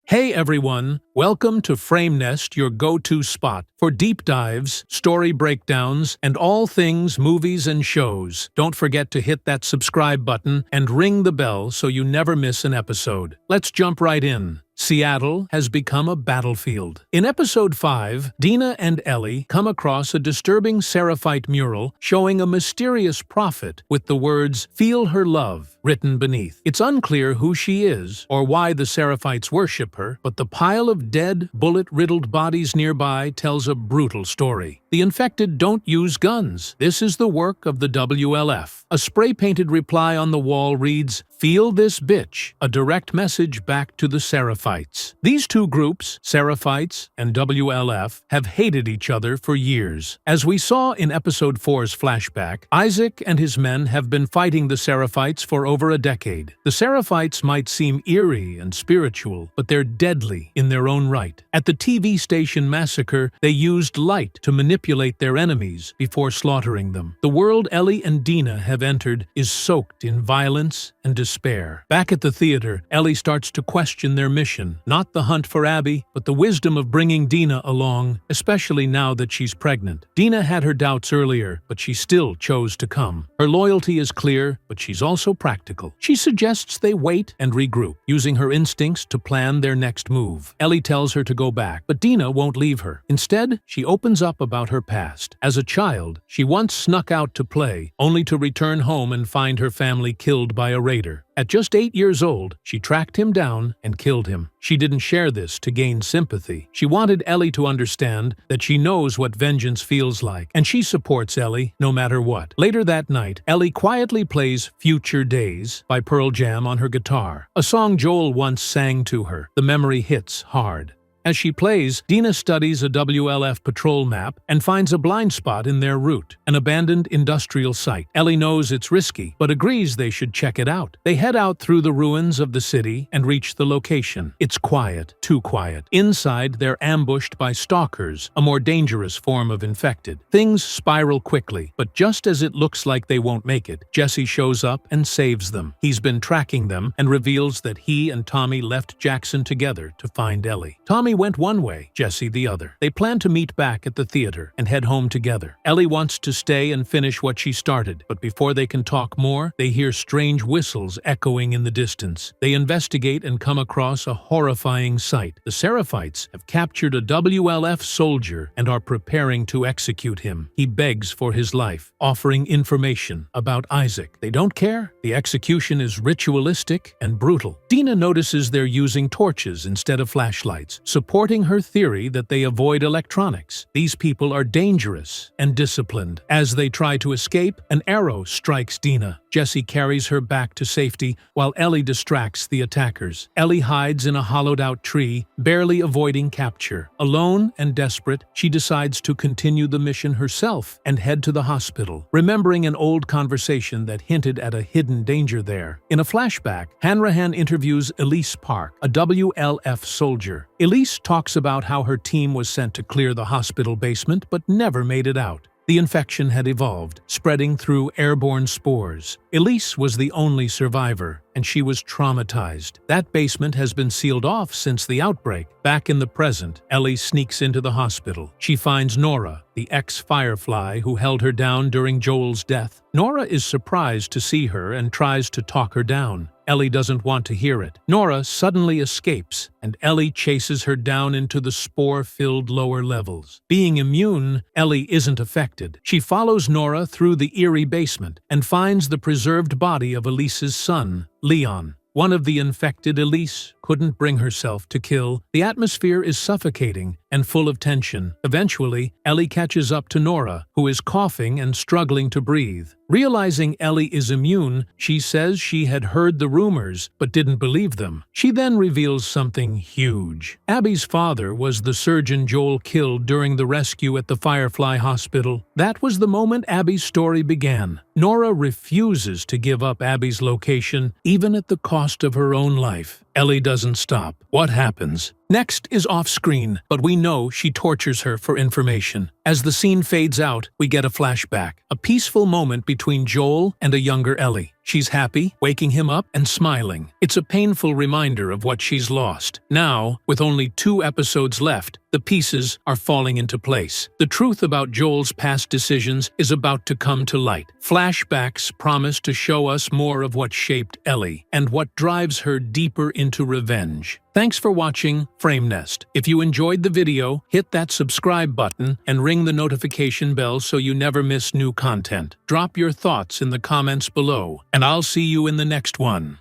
Hey everyone, welcome to FrameNest, your go-to spot for deep dives, story breakdowns, and all things movies and shows. Don't forget to hit that subscribe button and ring the bell so you never miss an episode. Let's jump right in. Seattle has become a battlefield. In episode 5, Dina and Ellie come across a disturbing seraphite mural showing a mysterious prophet with the words, "Feel her love," written beneath. It's unclear who she is or why the seraphites worship her, but the pile of dead, bullet-riddled bodies nearby tells a brutal story. The infected don't use guns. This is the work of the WLF. A spray-painted reply on the wall reads, "Feel this bitch," a direct message back to the Seraphites. These two groups, Seraphites and WLF, have hated each other for years. As we saw in episode 4's flashback, Isaac and his men have been fighting the Seraphites for over a decade. The Seraphites might seem eerie and spiritual, but they're deadly in their own right. At the TV station massacre, they used light to manipulate their enemies before slaughtering them. The world Ellie and Dina have entered is soaked in violence and despair. Back at the theater, Ellie starts to question their mission, not the hunt for Abby, but the wisdom of bringing Dina along, especially now that she's pregnant. Dina had her doubts earlier, but she still chose to come. Her loyalty is clear, but she's also practical. She suggests they wait and regroup, using her instincts to plan their next move. Ellie tells her to go back, but Dina won't leave her. Instead, she opens up about her past. As a child, she once snuck out to play, only to return home and find her family killed by a raider. At just 8 years old, she tracked him down and killed him. She didn't share this to gain sympathy. She wanted Ellie to understand that she knows what vengeance feels like, and she supports Ellie no matter what. Later that night, Ellie quietly plays Future Days by Pearl Jam on her guitar, a song Joel once sang to her. The memory hits hard. As she plays, Dina studies a WLF patrol map and finds a blind spot in their route, an abandoned industrial site. Ellie knows it's risky, but agrees they should check it out. They head out through the ruins of the city and reach the location. It's quiet, too quiet. Inside, they're ambushed by stalkers, a more dangerous form of infected. Things spiral quickly, but just as it looks like they won't make it, Jesse shows up and saves them. He's been tracking them and reveals that he and Tommy left Jackson together to find Ellie. Tommy went one way, Jesse the other. They plan to meet back at the theater and head home together. Ellie wants to stay and finish what she started, but before they can talk more, they hear strange whistles echoing in the distance. They investigate and come across a horrifying sight. The Seraphites have captured a WLF soldier and are preparing to execute him. He begs for his life, offering information about Isaac. They don't care. The execution is ritualistic and brutal. Dina notices they're using torches instead of flashlights, supporting her theory that they avoid electronics. These people are dangerous and disciplined. As they try to escape, an arrow strikes Dina. Jesse carries her back to safety while Ellie distracts the attackers. Ellie hides in a hollowed-out tree, barely avoiding capture. Alone and desperate, she decides to continue the mission herself and head to the hospital, remembering an old conversation that hinted at a hidden danger there. In a flashback, Hanrahan interviews Elise Park, a WLF soldier. Elise talks about how her team was sent to clear the hospital basement but never made it out. The infection had evolved, spreading through airborne spores. Elise was the only survivor, and she was traumatized. That basement has been sealed off since the outbreak. Back in the present, Ellie sneaks into the hospital. She finds Nora, the ex-Firefly who held her down during Joel's death. Nora is surprised to see her and tries to talk her down. Ellie doesn't want to hear it. Nora suddenly escapes, and Ellie chases her down into the spore-filled lower levels. Being immune, Ellie isn't affected. She follows Nora through the eerie basement and finds the preserved body of Elise's son, Leon. One of the infected Elise couldn't bring herself to kill. The atmosphere is suffocating and full of tension. Eventually, Ellie catches up to Nora, who is coughing and struggling to breathe. Realizing Ellie is immune, she says she had heard the rumors but didn't believe them. She then reveals something huge. Abby's father was the surgeon Joel killed during the rescue at the Firefly Hospital. That was the moment Abby's story began. Nora refuses to give up Abby's location, even at the cost of her own life. Ellie doesn't stop. What happens? Next is off-screen, but we know she tortures her for information. As the scene fades out, we get a flashback, a peaceful moment between Joel and a younger Ellie. She's happy, waking him up and smiling. It's a painful reminder of what she's lost. Now, with only 2 episodes left, the pieces are falling into place. The truth about Joel's past decisions is about to come to light. Flashbacks promise to show us more of what shaped Ellie and what drives her deeper into revenge. Thanks for watching Frame Nest. If you enjoyed the video, hit that subscribe button and ring the notification bell so you never miss new content. Drop your thoughts in the comments below, and I'll see you in the next one.